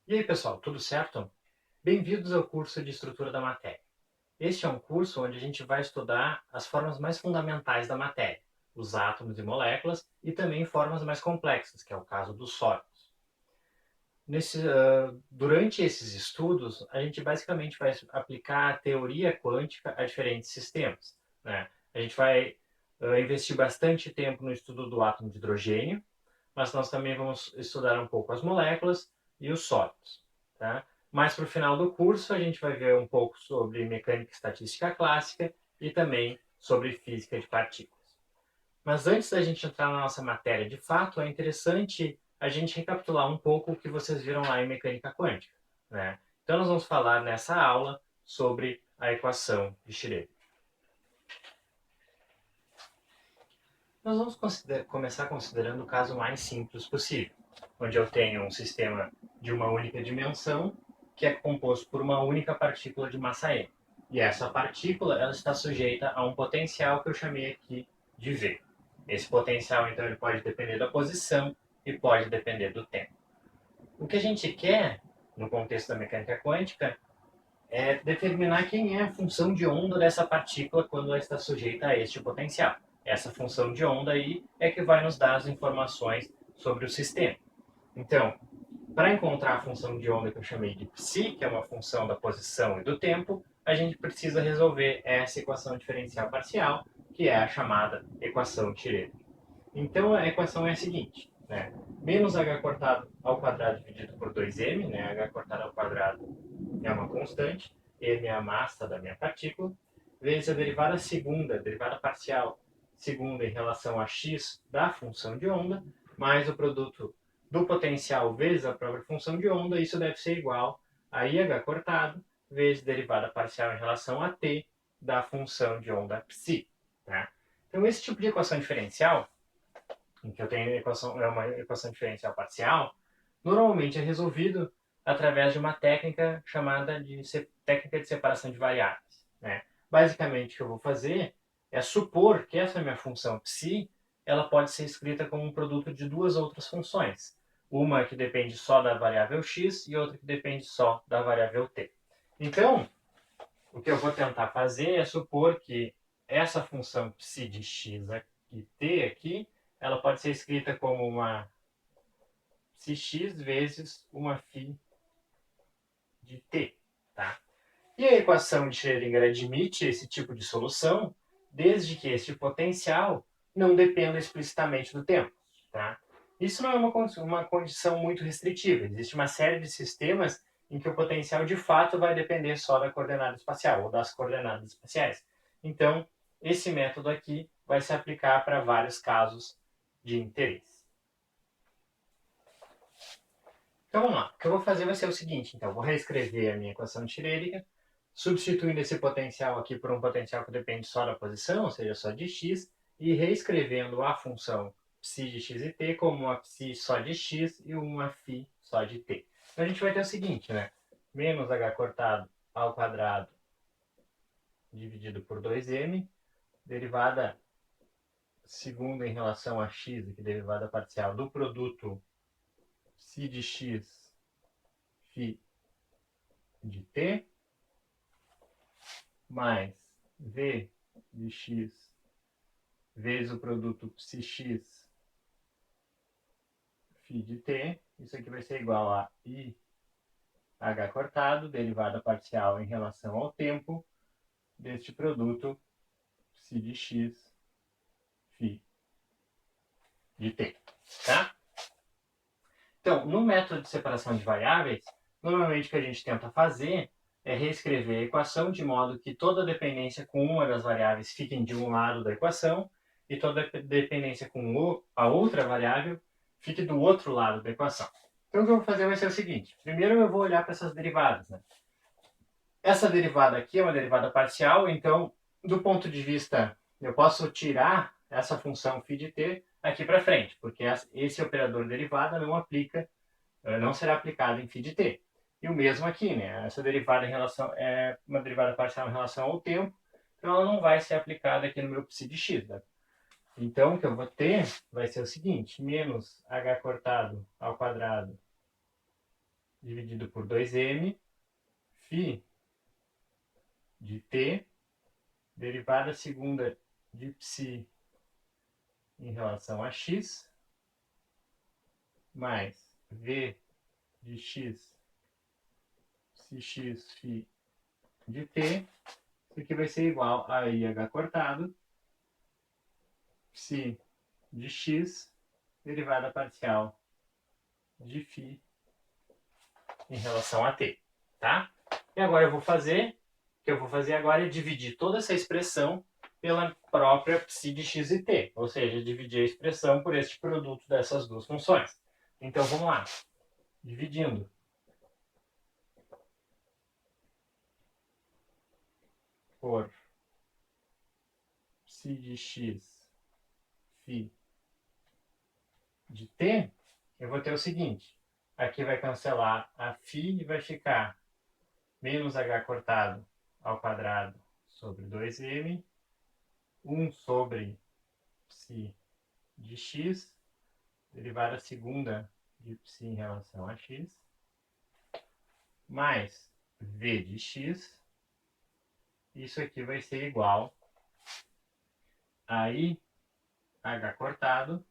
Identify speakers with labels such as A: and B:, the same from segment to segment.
A: E aí, pessoal, tudo certo? Bem-vindos ao curso de Estrutura da Matéria. Este é um curso onde a gente vai estudar as formas mais fundamentais da matéria, os átomos e moléculas, e também formas mais complexas, que é o caso dos sólidos. Durante esses estudos, a gente basicamente vai aplicar a teoria quântica a diferentes sistemas, né? A gente vai investir bastante tempo no estudo do átomo de hidrogênio, mas nós também vamos estudar um pouco as moléculas e os sólidos. Tá? Mais para o final do curso, a gente vai ver um pouco sobre mecânica e estatística clássica e também sobre física de partículas. Mas antes da gente entrar na nossa matéria de fato, é interessante a gente recapitular um pouco o que vocês viram lá em mecânica quântica. Né? Então, nós vamos falar nessa aula sobre a equação de Schrödinger. Nós vamos começar considerando o caso mais simples possível, onde eu tenho um sistema de uma única dimensão que é composto por uma única partícula de massa m. E essa partícula ela está sujeita a um potencial que eu chamei aqui de V. Esse potencial, então, ele pode depender da posição e pode depender do tempo. O que a gente quer, no contexto da mecânica quântica, é determinar quem é a função de onda dessa partícula quando ela está sujeita a este potencial. Essa função de onda aí é que vai nos dar as informações sobre o sistema. Então, para encontrar a função de onda que eu chamei de psi, que é uma função da posição e do tempo, a gente precisa resolver essa equação diferencial parcial, que é a chamada equação de Schrödinger. Então, a equação é a seguinte, né? Menos h cortado ao quadrado dividido por 2m, né? H cortado ao quadrado é uma constante, m é a massa da minha partícula, vezes a derivada segunda, a derivada parcial segunda em relação a x da função de onda, mais o produto do potencial vezes a própria função de onda, isso deve ser igual a IH cortado vezes derivada parcial em relação a t da função de onda psi. Tá? Então, esse tipo de equação diferencial, em que eu tenho uma equação diferencial parcial, normalmente é resolvido através de uma técnica chamada de técnica de separação de variáveis. Né? Basicamente, o que eu vou fazer é supor que essa minha função psi ela pode ser escrita como um produto de duas outras funções. Uma que depende só da variável x e outra que depende só da variável t. Então, o que eu vou tentar fazer é supor que essa função psi de x e t aqui, ela pode ser escrita como uma psi x vezes uma φ de t. Tá? E a equação de Schrödinger admite esse tipo de solução, desde que este potencial não dependa explicitamente do tempo. Tá? Isso não é uma condição muito restritiva. Existe uma série de sistemas em que o potencial de fato vai depender só da coordenada espacial ou das coordenadas espaciais. Então, esse método aqui vai se aplicar para vários casos de interesse. Então vamos lá. O que eu vou fazer vai ser o seguinte, então, vou reescrever a minha equação de Schrödinger, substituindo esse potencial aqui por um potencial que depende só da posição, ou seja, só de x, e reescrevendo a função psi de x e t como uma psi só de x e uma φ só de t. Então a gente vai ter o seguinte, né? Menos h cortado ao quadrado dividido por 2m, derivada segunda em relação a x, aqui derivada parcial do produto psi de x, φ de t, mais v de x vezes o produto psi-x φ de t. Isso aqui vai ser igual a i h cortado, derivada parcial em relação ao tempo deste produto psi de x φ de t. Tá? Então, no método de separação de variáveis, normalmente o que a gente tenta fazer é reescrever a equação de modo que toda dependência com uma das variáveis fique de um lado da equação e toda dependência com a outra variável fique do outro lado da equação. Então, o que eu vou fazer vai ser o seguinte. Primeiro, eu vou olhar para essas derivadas. Né? Essa derivada aqui é uma derivada parcial, então, do ponto de vista, eu posso tirar essa função φ de t aqui para frente, porque esse operador derivada não aplica, não será aplicado em φ de t. E o mesmo aqui, né? Essa derivada é uma derivada parcial em relação ao tempo, então ela não vai ser aplicada aqui no meu psi de x. Né? Então, o que eu vou ter vai ser o seguinte, menos h cortado ao quadrado dividido por 2m, φ de t, derivada segunda de psi em relação a x, mais v de x, psi x, φ de t. Isso aqui vai ser igual a IH cortado, psi de x, derivada parcial de φ em relação a t, tá? E agora o que eu vou fazer agora é dividir toda essa expressão pela própria psi de x e t, ou seja, dividir a expressão por este produto dessas duas funções. Então vamos lá, dividindo. Por psi de x, φ de t, eu vou ter o seguinte, aqui vai cancelar a φ e vai ficar menos h cortado ao quadrado sobre 2m, 1 sobre psi de x, derivada segunda de psi em relação a x, mais v de x, isso aqui vai ser igual a i h cortado,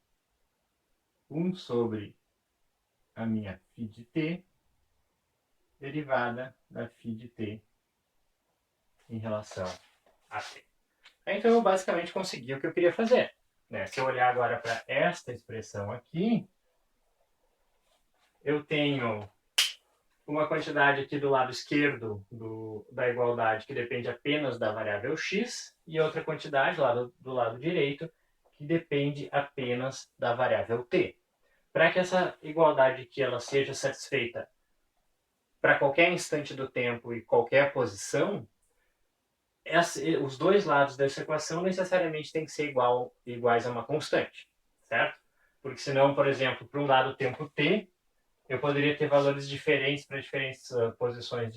A: 1 sobre a minha φ de t, derivada da φ de t em relação a t. Então eu basicamente consegui o que eu queria fazer, né? Se eu olhar agora para esta expressão aqui, eu tenho uma quantidade aqui do lado esquerdo da igualdade que depende apenas da variável x e outra quantidade do lado direito que depende apenas da variável t. Para que essa igualdade aqui ela seja satisfeita para qualquer instante do tempo e qualquer posição, os dois lados dessa equação necessariamente têm que ser iguais a uma constante, certo? Porque senão, por exemplo, para um lado tempo t, eu poderia ter valores diferentes para diferentes posições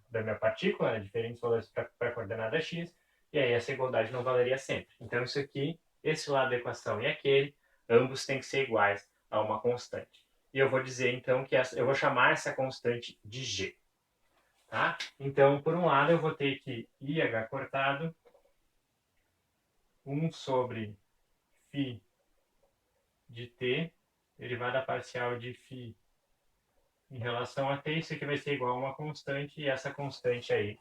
A: da minha partícula, né? Diferentes valores para a coordenada x, e aí essa igualdade não valeria sempre. Então isso aqui, esse lado da equação e aquele, ambos têm que ser iguais a uma constante. E eu vou dizer então que eu vou chamar essa constante de g. Tá? Então, por um lado, eu vou ter que IH cortado, 1 sobre φ de t, derivada parcial de φ em relação a t, isso aqui vai ser igual a uma constante, e essa constante aí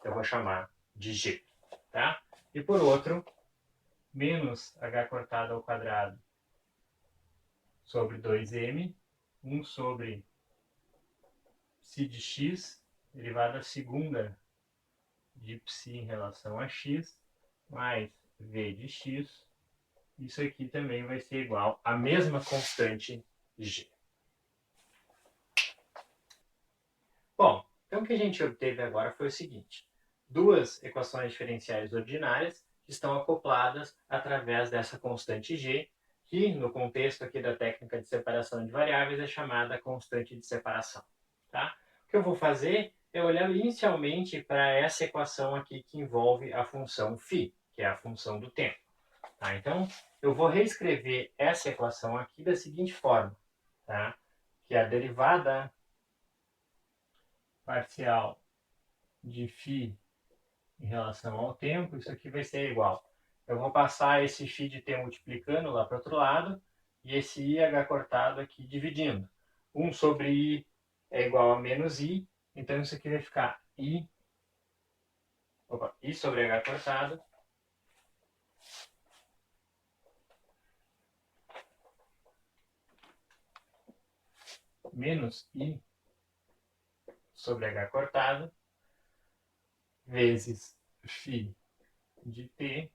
A: eu vou chamar de g. Tá? E por outro, menos h cortado ao quadrado sobre 2m, 1 sobre psi de x, derivada segunda de psi em relação a x, mais v de x, isso aqui também vai ser igual à mesma constante g. Bom, então o que a gente obteve agora foi o seguinte. Duas equações diferenciais ordinárias que estão acopladas através dessa constante g, que no contexto aqui da técnica de separação de variáveis é chamada constante de separação. Tá? O que eu vou fazer é olhar inicialmente para essa equação aqui que envolve a função φ, que é a função do tempo. Tá? Então, eu vou reescrever essa equação aqui da seguinte forma, tá? Que é a derivada parcial de φ em relação ao tempo, isso aqui vai ser igual. Eu vou passar esse φ de t multiplicando lá para o outro lado, e esse IH cortado aqui dividindo. 1 sobre I é igual a menos I, então isso aqui vai ficar I sobre H cortado, menos I sobre H cortado, vezes φ de t,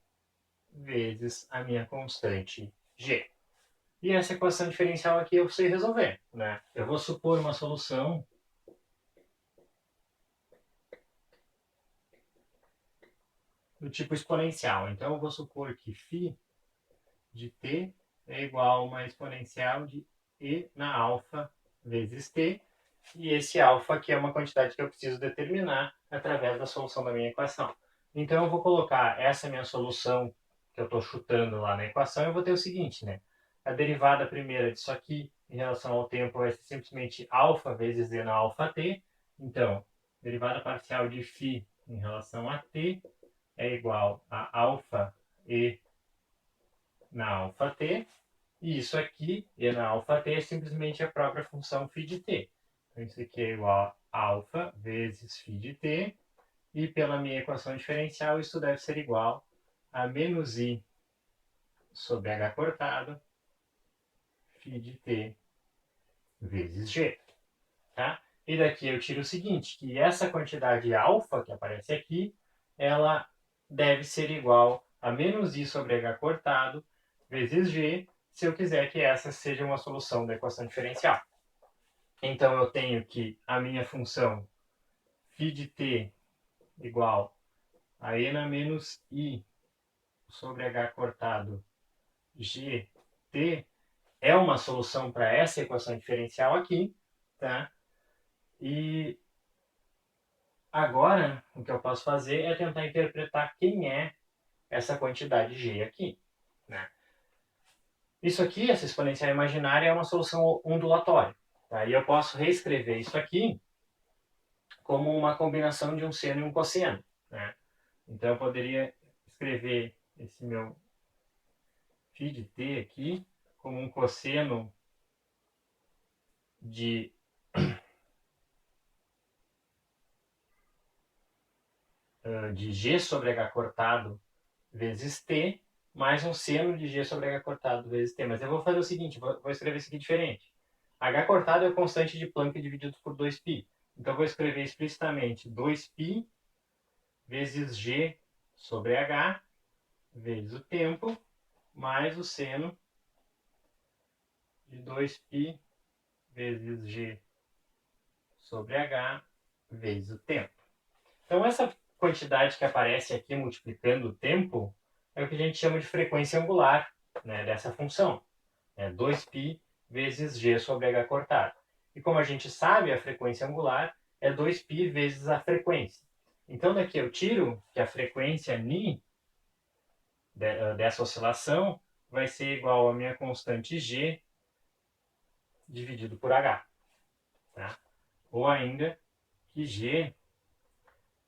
A: vezes a minha constante g. E essa equação diferencial aqui eu sei resolver, né? Eu vou supor uma solução do tipo exponencial. Então eu vou supor que φ de t é igual a uma exponencial de e na alfa vezes t, e esse alfa aqui é uma quantidade que eu preciso determinar através da solução da minha equação. Então eu vou colocar essa minha solução que eu estou chutando lá na equação, eu vou ter o seguinte, né? A derivada primeira disso aqui em relação ao tempo vai ser simplesmente alfa vezes e na alfa t. Então, derivada parcial de φ em relação a t é igual a alfa e na alfa t. E isso aqui, e na alfa t, é simplesmente a própria função φ de t. Então, isso aqui é igual a alfa vezes φ de t. E pela minha equação diferencial, isso deve ser igual a menos i sobre h cortado φ de t vezes g. Tá? E daqui eu tiro o seguinte, que essa quantidade alfa que aparece aqui, ela deve ser igual a menos i sobre h cortado vezes g, se eu quiser que essa seja uma solução da equação diferencial. Então eu tenho que a minha função φ de t igual a e na menos i sobre h cortado gt é uma solução para essa equação diferencial aqui, tá? E agora, o que eu posso fazer é tentar interpretar quem é essa quantidade g aqui, né? Isso aqui, essa exponencial imaginária, é uma solução ondulatória, tá? E eu posso reescrever isso aqui como uma combinação de um seno e um cosseno, né? Então eu poderia escrever esse meu φ de t aqui como um cosseno de g sobre h cortado vezes t, mais um seno de g sobre h cortado vezes t. Mas eu vou fazer o seguinte, vou escrever isso aqui diferente. H cortado é a constante de Planck dividido por 2π. Então eu vou escrever explicitamente 2π vezes g sobre h vezes o tempo, mais o seno de 2π vezes g sobre h vezes o tempo. Então essa quantidade que aparece aqui multiplicando o tempo é o que a gente chama de frequência angular, né, dessa função. 2π vezes g sobre h cortado. E como a gente sabe, a frequência angular é 2π vezes a frequência. Então daqui eu tiro que a frequência νi dessa oscilação vai ser igual a minha constante g dividido por h. Tá? Ou ainda que g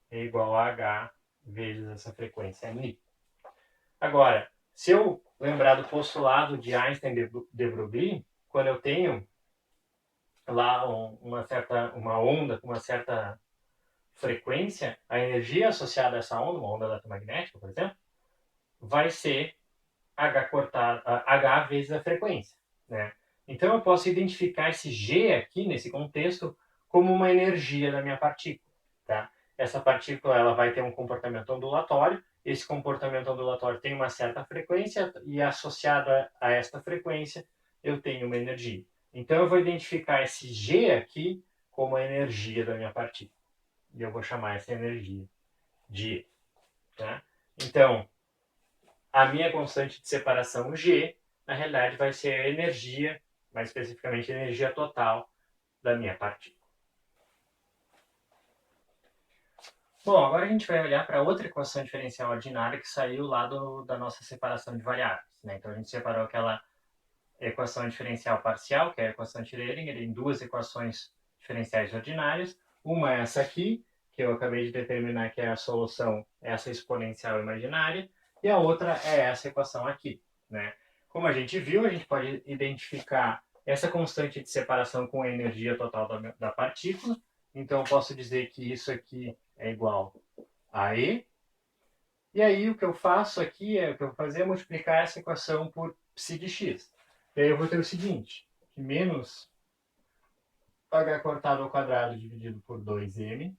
A: é igual a h vezes essa frequência νi. Agora, se eu lembrar do postulado de Einstein-de Broglie, quando eu tenho lá uma onda com uma certa frequência, a energia associada a essa onda, uma onda eletromagnética, por exemplo, vai ser H cortado, H vezes a frequência, né? Então eu posso identificar esse G aqui, nesse contexto, como uma energia da minha partícula, tá? Essa partícula ela vai ter um comportamento ondulatório, esse comportamento ondulatório tem uma certa frequência e associada a esta frequência eu tenho uma energia. Então eu vou identificar esse G aqui como a energia da minha partícula. E eu vou chamar essa energia de E. Tá? Então, a minha constante de separação G, na realidade, vai ser a energia, mais especificamente a energia total da minha partícula. Bom, agora a gente vai olhar para outra equação diferencial ordinária que saiu lá da nossa separação de variáveis. Né? Então a gente separou aquela equação diferencial parcial, que é a equação de Schrödinger, em duas equações diferenciais ordinárias. Uma é essa aqui, que eu acabei de determinar que é a solução, essa exponencial imaginária, e a outra é essa equação aqui. Né? Como a gente viu, a gente pode identificar essa constante de separação com a energia total da partícula. Então, eu posso dizer que isso aqui é igual a E. E aí, o que eu faço aqui, o que eu vou fazer é multiplicar essa equação por psi de x. E aí eu vou ter o seguinte, que menos h cortado ao quadrado dividido por 2m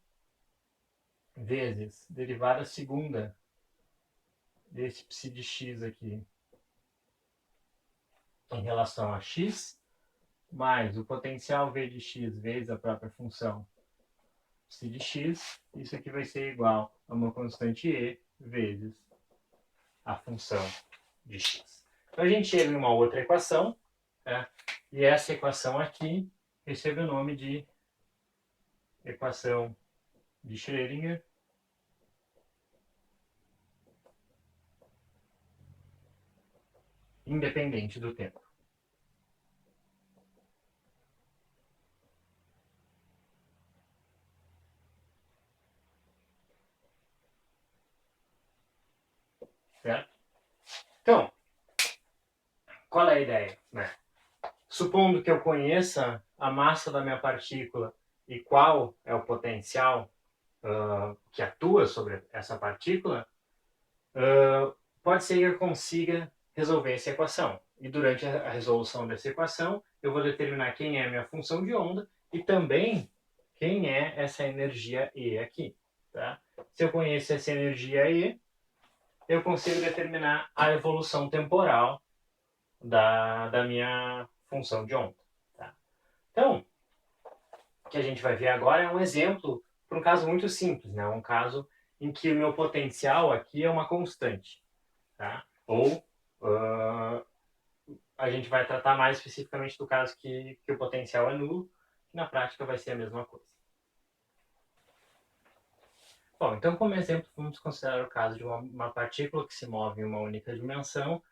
A: vezes derivada segunda desse psi de x aqui em relação a x, mais o potencial v de x vezes a própria função psi de x, isso aqui vai ser igual a uma constante e vezes a função de x. Então a gente chega em uma outra equação, né? E essa equação aqui recebe o nome de equação de Schrödinger independente do tempo. certo? Então, qual é a ideia, né? Supondo que eu conheça a massa da minha partícula e qual é o potencial que atua sobre essa partícula, pode ser que eu consiga resolver essa equação. E durante a resolução dessa equação, eu vou determinar quem é a minha função de onda e também quem é essa energia E aqui. Tá? Se eu conheço essa energia E, eu consigo determinar a evolução temporal da minha função de onda. Tá? Então, o que a gente vai ver agora é um exemplo para um caso muito simples, né? Um caso em que o meu potencial aqui é uma constante. Tá? Ou a gente vai tratar mais especificamente do caso que o potencial é nulo, que na prática vai ser a mesma coisa. Bom, então como exemplo vamos considerar o caso de uma partícula que se move em uma única dimensão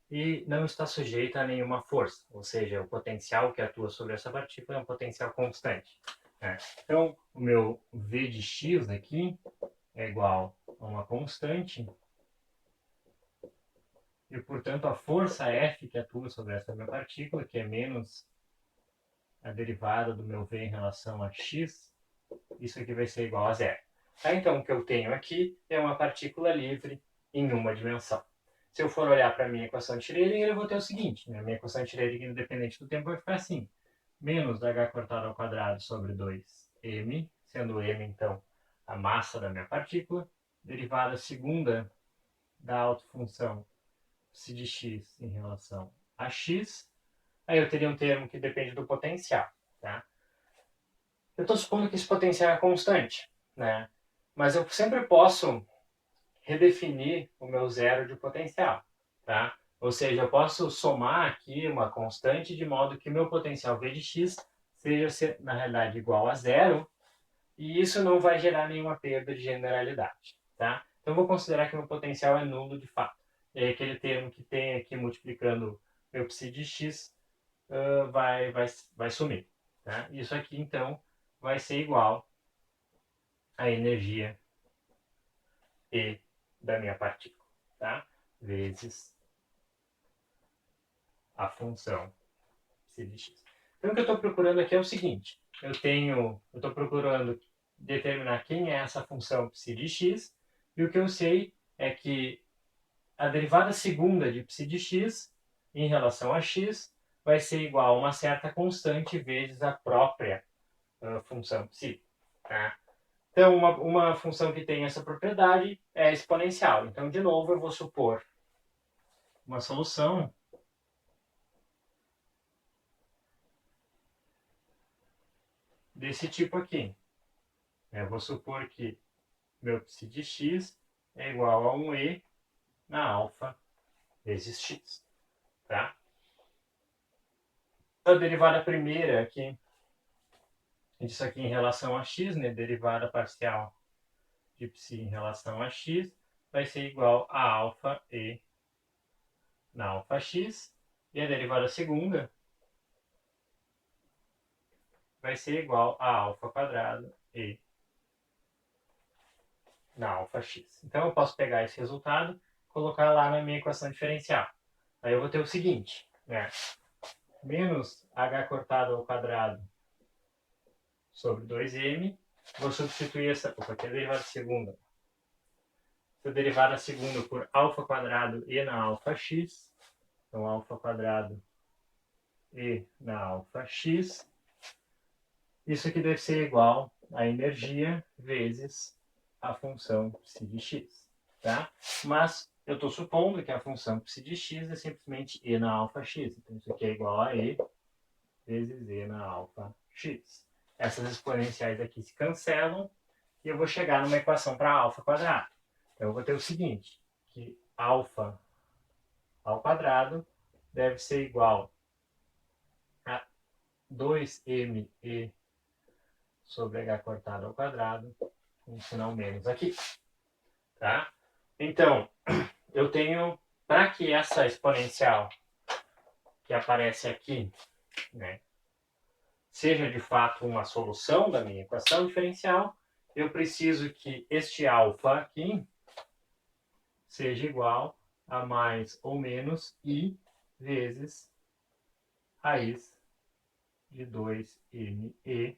A: e não está sujeita a nenhuma força, ou seja, o potencial que atua sobre essa partícula é um potencial constante. Né? Então, o meu V de x aqui é igual a uma constante e, portanto, a força F que atua sobre essa minha partícula, que é menos a derivada do meu V em relação a x, isso aqui vai ser igual a zero. Tá? Então, o que eu tenho aqui é uma partícula livre em uma dimensão. Se eu for olhar para a minha equação de Schrödinger, eu vou ter o seguinte, né? A minha equação de Schrödinger, independente do tempo, vai ficar assim. Menos h cortado ao quadrado sobre 2m, sendo m, então, a massa da minha partícula, derivada segunda da autofunção psi de x em relação a x. Aí eu teria um termo que depende do potencial. Tá? Eu estou supondo que esse potencial é constante, né? Mas eu sempre posso redefinir o meu zero de potencial, tá? Ou seja, eu posso somar aqui uma constante de modo que meu potencial V de x seja, na realidade, igual a zero, e isso não vai gerar nenhuma perda de generalidade, tá? Então, eu vou considerar que meu potencial é nulo de fato. E aí, aquele termo que tem aqui multiplicando meu psi de x vai sumir, tá? Isso aqui, então, vai ser igual à energia E da minha partícula, tá? Vezes a função psi de x. Então, o que eu estou procurando aqui é o seguinte. Eu estou procurando determinar quem é essa função psi de x, e o que eu sei é que a derivada segunda de psi de x em relação a x vai ser igual a uma certa constante vezes a própria função psi. Tá? Então, uma função que tem essa propriedade é exponencial. Então, de novo, eu vou supor uma solução desse tipo aqui. Eu vou supor que meu psi de x é igual a 1e na alfa vezes x. Tá? A derivada primeira aqui, disso aqui em relação a x, né? Derivada parcial de psi em relação a x, vai ser igual a alfa e na alfa x. E a derivada segunda vai ser igual a alfa quadrado e na alfa x. Então, eu posso pegar esse resultado e colocar lá na minha equação diferencial. Aí eu vou ter o seguinte, né? Menos h cortado ao quadrado sobre 2m. Vou substituir essa... Opa, aqui é a derivada segunda. Essa derivada segunda por alfa quadrado e na alfa x. Então, alfa quadrado e na alfa x. Isso aqui deve ser igual a energia vezes a função psi de x. Tá? Mas eu estou supondo que a função psi de x é simplesmente e na alfa x. Então, isso aqui é igual a e vezes e na alfa x. Essas exponenciais aqui se cancelam e eu vou chegar numa equação para alfa quadrado. Então, eu vou ter o seguinte, que alfa ao quadrado deve ser igual a 2me sobre h cortado ao quadrado, com um sinal menos aqui. Tá? Então, eu tenho, para que essa exponencial que aparece aqui, né, seja de fato uma solução da minha equação diferencial, eu preciso que este alfa aqui seja igual a mais ou menos I vezes raiz de 2me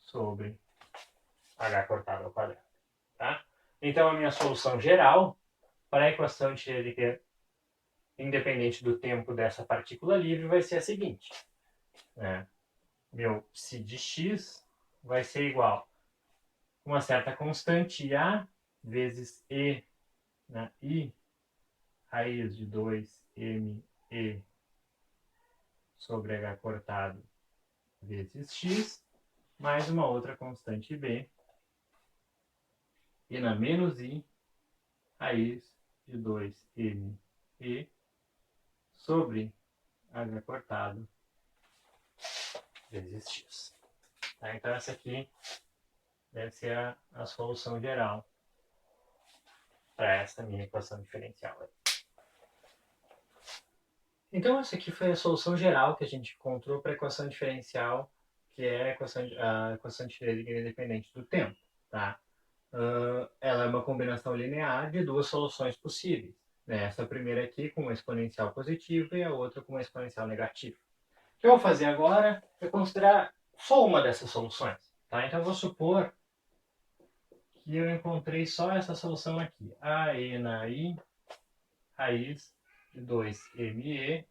A: sobre h cortado ao quadrado. Tá? Então, a minha solução geral para a equação de Schrödinger independente do tempo dessa partícula livre vai ser a seguinte. Né? Meu psi de x vai ser igual a uma certa constante A vezes E, né? I raiz de 2me sobre h cortado vezes x, mais uma outra constante B, e na menos I raiz de 2me sobre h cortado vezes x. Tá? Então essa aqui deve ser a solução geral para essa minha equação diferencial. Então essa aqui foi a solução geral que a gente encontrou para a equação diferencial, que é a equação de Schrödinger independente do tempo. Tá? Ela é uma combinação linear de duas soluções possíveis. Né? Essa primeira aqui com uma exponencial positiva e a outra com uma exponencial negativa. O que eu vou fazer agora é considerar só uma dessas soluções. Tá? Então eu vou supor que eu encontrei só essa solução aqui. AE na I raiz de 2me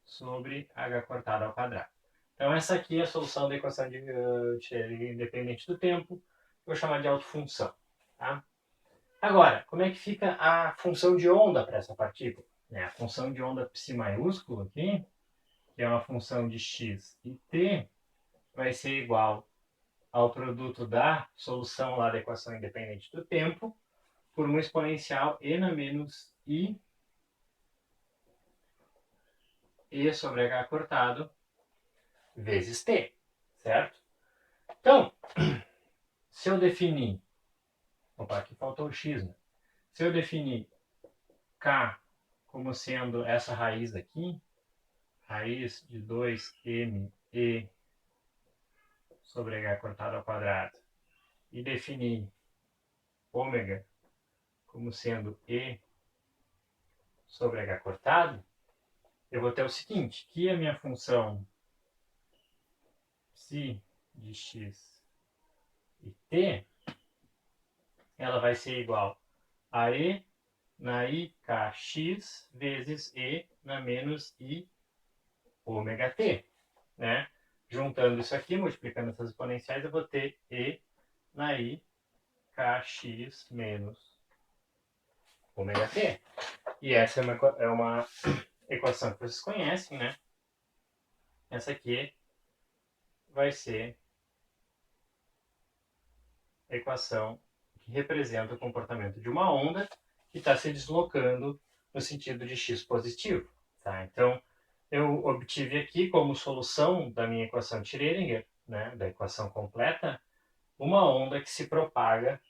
A: sobre h cortado ao quadrado. Então essa aqui é a solução da equação de Schrödinger independente do tempo. Vou chamar de autofunção. Tá? Agora, como é que fica a função de onda para essa partícula? A função de onda psi maiúsculo aqui, que é uma função de x e t, vai ser igual ao produto da solução lá da equação independente do tempo por uma exponencial e na menos i sobre h cortado vezes t, certo? Então, se eu definir... Opa, aqui faltou o x, né? Se eu definir k como sendo essa raiz aqui, raiz de 2me sobre h cortado ao quadrado, e definir ômega como sendo e sobre h cortado, eu vou ter o seguinte, que a minha função psi de x e t, ela vai ser igual a e na ikx vezes e na menos i ômega t, né? Juntando isso aqui, multiplicando essas exponenciais, eu vou ter e na ikx menos ômega t. E essa é uma equação que vocês conhecem, né? Essa aqui vai ser a equação que representa o comportamento de uma onda que está se deslocando no sentido de x positivo. Tá? Então, eu obtive aqui como solução da minha equação de Schrödinger, né, da equação completa, uma onda que se propaga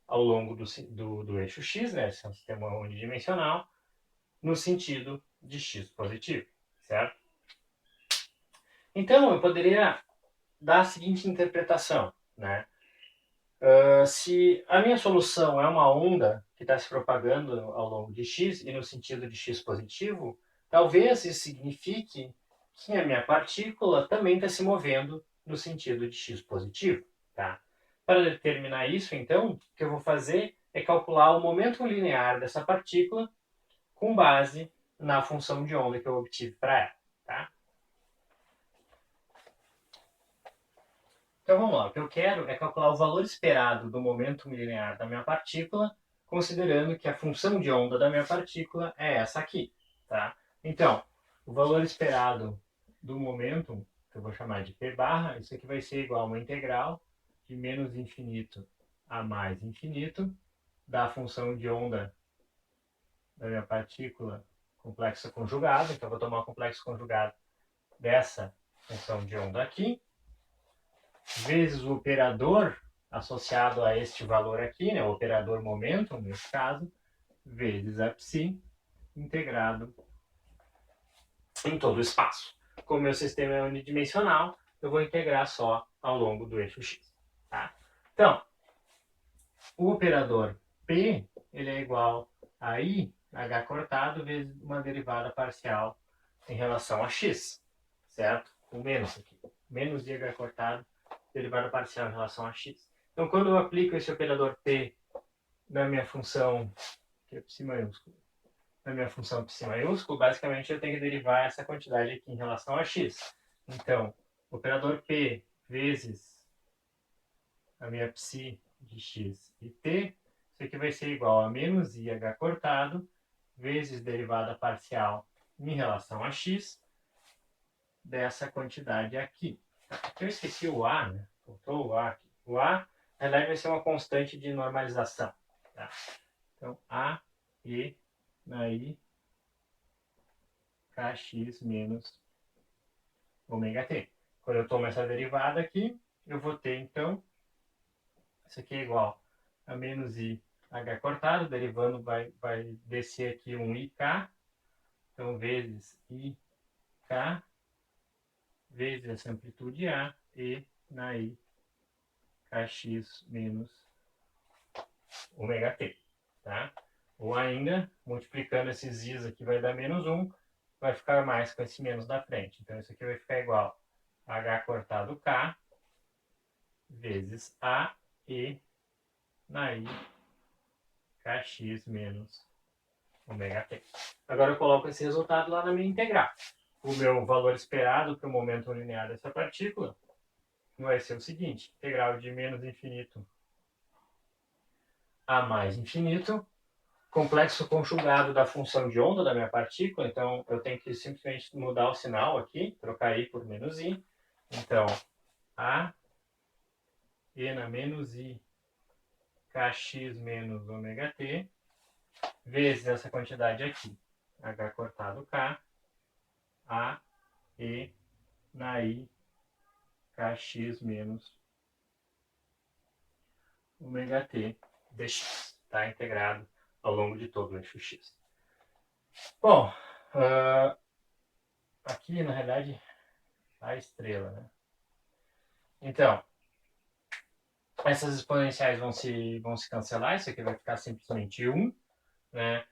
A: ao longo do eixo x, né, esse é um sistema unidimensional, no sentido de x positivo, certo? Então, eu poderia dar a seguinte interpretação, né? Se a minha solução é uma onda que está se propagando ao longo de x e no sentido de x positivo, talvez isso signifique que a minha partícula também está se movendo no sentido de x positivo. Tá? Para determinar isso, então, o que eu vou fazer é calcular o momento linear dessa partícula com base na função de onda que eu obtive para ela. Tá? Então vamos lá, o que eu quero é calcular o valor esperado do momento linear da minha partícula, considerando que a função de onda da minha partícula é essa aqui. Tá? Então, o valor esperado do momento, que eu vou chamar de p barra, isso aqui vai ser igual a uma integral de menos infinito a mais infinito da função de onda da minha partícula complexo conjugado. Então, eu vou tomar o complexo conjugado dessa função de onda aqui, vezes o operador associado a este valor aqui, né, o operador momentum, nesse caso, vezes a psi, integrado em todo o espaço. Como meu sistema é unidimensional, eu vou integrar só ao longo do eixo x. Tá? Então, o operador P ele é igual Aí, h cortado vezes uma derivada parcial em relação a x, certo? Com menos aqui. Menos de h cortado, derivada parcial em relação a x. Então, quando eu aplico esse operador p na minha função, que é π maiúsculo, na minha função π maiúsculo, basicamente eu tenho que derivar essa quantidade aqui em relação a x. Então, operador p vezes a minha psi de x e t, isso aqui vai ser igual a menos i h cortado vezes derivada parcial em relação a x dessa quantidade aqui. Eu esqueci o a, né? Faltou o a aqui. O a, na verdade, vai ser uma constante de normalização. Tá? Então, a e na i kx menos ômega t. Quando eu tomo essa derivada aqui, eu vou ter, então, isso aqui é igual a menos i h cortado, derivando vai descer aqui um ik, então vezes ik vezes essa amplitude a e na i kx menos ômega t, tá? Ou ainda, multiplicando esses i's aqui vai dar menos 1, vai ficar mais com esse menos da frente. Então isso aqui vai ficar igual a h cortado k vezes a e na i kx menos ômega t. Agora eu coloco esse resultado lá na minha integral. O meu valor esperado para o momento linear dessa partícula vai ser o seguinte: integral de menos infinito a mais infinito, complexo conjugado da função de onda da minha partícula. Então eu tenho que simplesmente mudar o sinal aqui, trocar i por menos i. Então, a e na menos i kx menos ômega t vezes essa quantidade aqui, h cortado k, a e na i kx menos ômega t dx, tá? Integrado ao longo de todo o eixo x. Bom, aqui na realidade a estrela, né? Então, essas exponenciais vão se cancelar, isso aqui vai ficar simplesmente 1, né?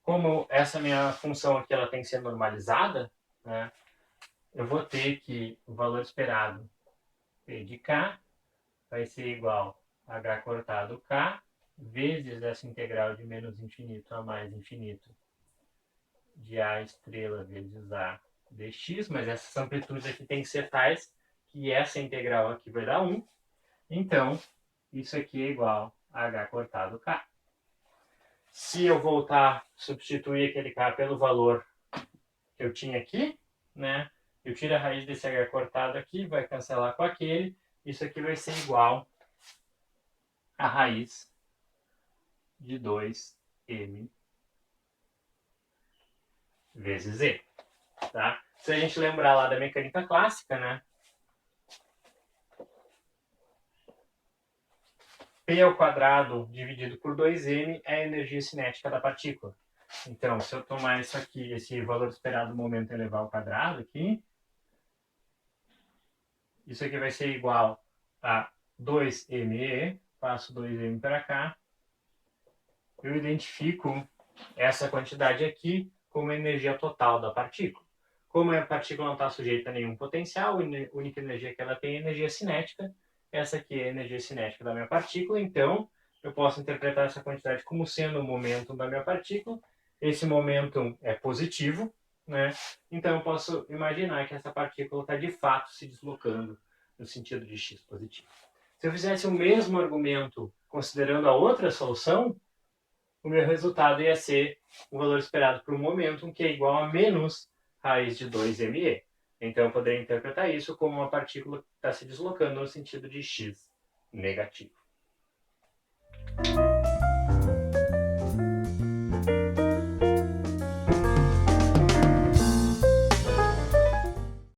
A: Como essa minha função aqui ela tem que ser normalizada, né? Eu vou ter que o valor esperado p de k vai ser igual a h cortado k vezes essa integral de menos infinito a mais infinito de a estrela vezes a dx, mas essas amplitudes aqui tem que ser tais que essa integral aqui vai dar 1. Então, isso aqui é igual a h cortado k. Se eu voltar a substituir aquele k pelo valor que eu tinha aqui, né? Eu tiro a raiz desse h cortado aqui, vai cancelar com aquele. Isso aqui vai ser igual a raiz de 2m vezes e. Tá? Se a gente lembrar lá da mecânica clássica, né? P ao quadrado dividido por 2m é a energia cinética da partícula. Então, se eu tomar isso aqui, esse valor esperado do momento elevado ao quadrado aqui, isso aqui vai ser igual a 2me, passo 2m para cá, eu identifico essa quantidade aqui como a energia total da partícula. Como a partícula não está sujeita a nenhum potencial, a única energia que ela tem é energia cinética. Essa aqui é a energia cinética da minha partícula, então eu posso interpretar essa quantidade como sendo o momento da minha partícula. Esse momento é positivo, né? Então eu posso imaginar que essa partícula está de fato se deslocando no sentido de x positivo. Se eu fizesse o mesmo argumento considerando a outra solução, o meu resultado ia ser o valor esperado para o momentum, que é igual a menos raiz de 2me. Então eu poderia interpretar isso como uma partícula que está se deslocando no sentido de x negativo.